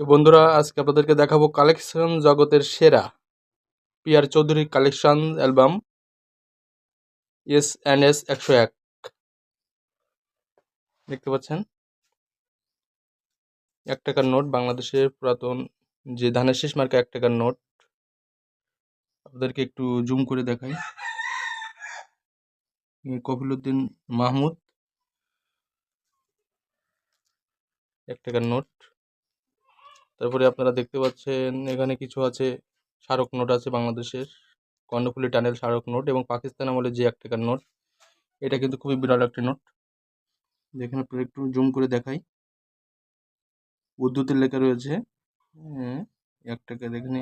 তো বন্ধুরা, আজকে আপনাদেরকে দেখাবো কালেকশন জগতের সেরা পিয়ার চৌধুরী কালেকশন অ্যালবাম এস&এস 101। দেখতে পাচ্ছেন 1 টাকার নোট, বাংলাদেশের পুরাতন যে ধানের শীষ মার্কা 1 টাকার নোট। আপনাদেরকে একটু জুম করে দেখাই। কফিলউদ্দিন মাহমুদ 1 টাকার নোট। তারপরে আপনারা দেখতে পাচ্ছেন এখানে কিছু আছে, স্মারক নোট আছে বাংলাদেশের, কর্ণফুলী টানেল স্মারক নোট এবং পাকিস্তান আমলের যে 1 টাকার নোট। এটা কিন্তু খুবই বিরল একটি নোট। যেখানে আপনারা একটু জুম করে দেখাই, উর্দুতে লেখা রয়েছে 1 টাকা এখানে।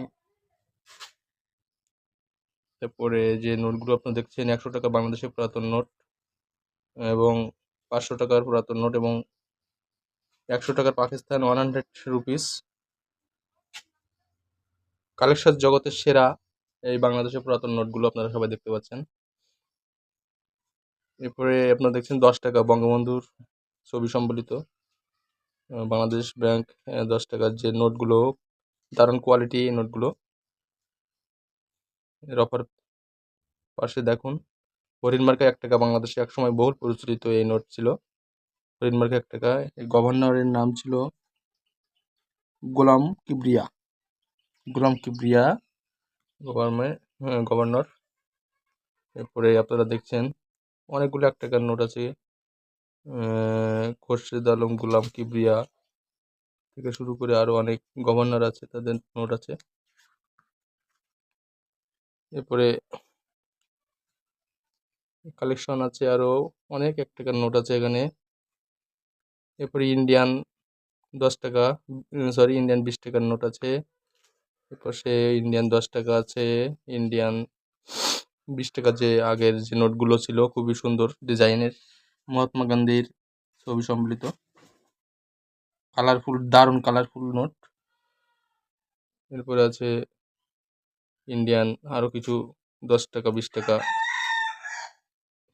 তারপরে যে নোটগুলো আপনারা দেখছেন 100 টাকা বাংলাদেশের পুরাতন নোট এবং 500 টাকার পুরাতন নোট এবং 100 টাকার পাকিস্তান 100 রুপিস। কালেকশন জগতের সেরা এই বাংলাদেশের পুরাতন নোটগুলো আপনারা সবাই দেখতে পাচ্ছেন। এরপরে আপনারা দেখছেন 10 টাকা বঙ্গবন্ধুর ছবি সম্বলিত বাংলাদেশ ব্যাংক 10 টাকার যে নোটগুলো, দারুণ কোয়ালিটি এই নোটগুলো। এর অপর পাশে দেখুন হরিণ মার্কা 1 টাকা, বাংলাদেশে একসময় বহুল প্রচলিত এই নোট ছিল। হরিণ মার্কা 1 টাকা, এই গভর্নরের নাম ছিল গোলাম কিবরিয়া। গভর্নর। এরপরে আপনারা দেখছেন অনেকগুলো 1 টাকার নোট আছে, খোরশেদ আলম, গোলাম কিবরিয়া থেকে শুরু করে আরো অনেক গভর্নর আছে, তাদের নোট আছে। এরপরে কালেকশন আছে আরো অনেক 1 টাকার নোট আছে এখানে। এরপরে ইন্ডিয়ান 10 টাকা, ইন্ডিয়ান 20 টাকার নোট আছে। এরপর সে ইন্ডিয়ান 10 টাকা আছে, ইন্ডিয়ান 20 টাকা যে আগের যে নোটগুলো ছিল খুবই সুন্দর ডিজাইনের, মহাত্মা গান্ধীর ছবি সম্বলিত কালারফুল, দারুণ কালারফুল নোট। এরপরে আছে ইন্ডিয়ান আরও কিছু 10 টাকা, 20 টাকা,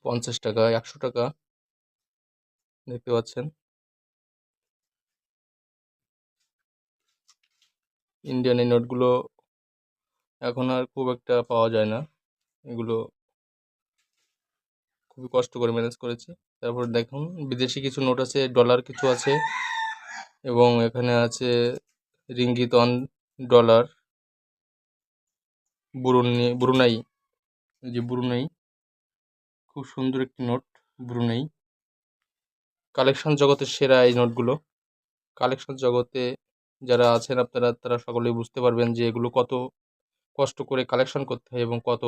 50 টাকা, 100 টাকা দেখতে পাচ্ছেন। ইন্ডিয়ান এই নোটগুলো এখন আর খুব একটা পাওয়া যায় না, এগুলো খুবই কষ্ট করে ম্যানেজ করেছি। তারপর দেখুন বিদেশি কিছু নোট আছে, ডলার কিছু আছে এবং এখানে আছে রিঙ্গিত অন ডলার, ব্রুনাই, যে ব্রুনাই, খুব সুন্দর একটি নোট ব্রুনাই। কালেকশন জগতের সেরা এই নোটগুলো। কালেকশন জগতে যারা আছেন আপনারা, তারা সকলেই বুঝতে পারবেন যে এগুলো কত কষ্ট করে কালেকশন করতে হয় এবং কত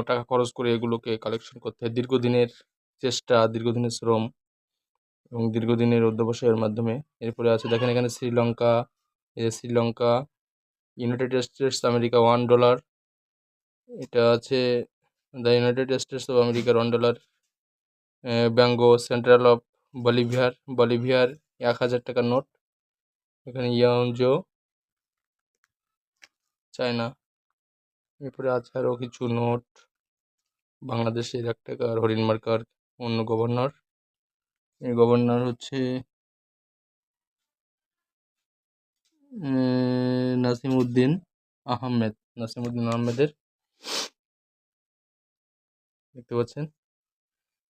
টাকা খরচ করে এগুলোকে কালেকশন করতে হয়। দীর্ঘদিনের চেষ্টা, দীর্ঘদিনের শ্রম এবং দীর্ঘদিনের অধ্যবসায়ের মাধ্যমে। এরপরে আছে দেখেন এখানে Sri Lanka, Sri Lanka, United states America $1। এটা আছে দ্য ইউনাইটেড স্টেটস অফ আমেরিকার $1। ব্যাঙ্গো সেন্ট্রাল অফ বলিভিয়ার 1000 টাকার নোট। এখানে ইয়াংজো, চায়না। এরপরে আছে আরও কিছু নোট বাংলাদেশের 1 টাকার হরিণ মার্কার অন্য গভর্নর। এই গভর্নর হচ্ছে নাসিমউদ্দিন আহমেদের। দেখতে পাচ্ছেন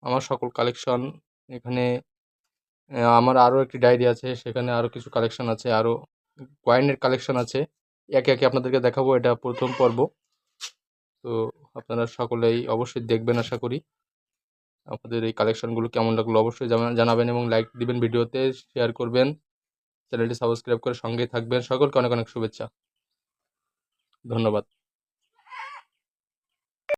আমার সকল কালেকশন এখানে। আমার আরও একটি ডায়েরি আছে, সেখানে আরও কিছু কালেকশন আছে, আরও কয়েনের কালেকশন আছে। একে একে আপনাদেরকে দেখাবো, এটা প্রথম পর্ব। তো আপনারা সকলেই অবশ্যই দেখবেন, আশা করি। আপনাদের এই কালেকশনগুলো কেমন লাগলো অবশ্যই জানাবেন এবং লাইক দিবেন, ভিডিওতে শেয়ার করবেন, চ্যানেলটি সাবস্ক্রাইব করে সঙ্গেই থাকবেন। সকলকে অনেক অনেক শুভেচ্ছা, ধন্যবাদ।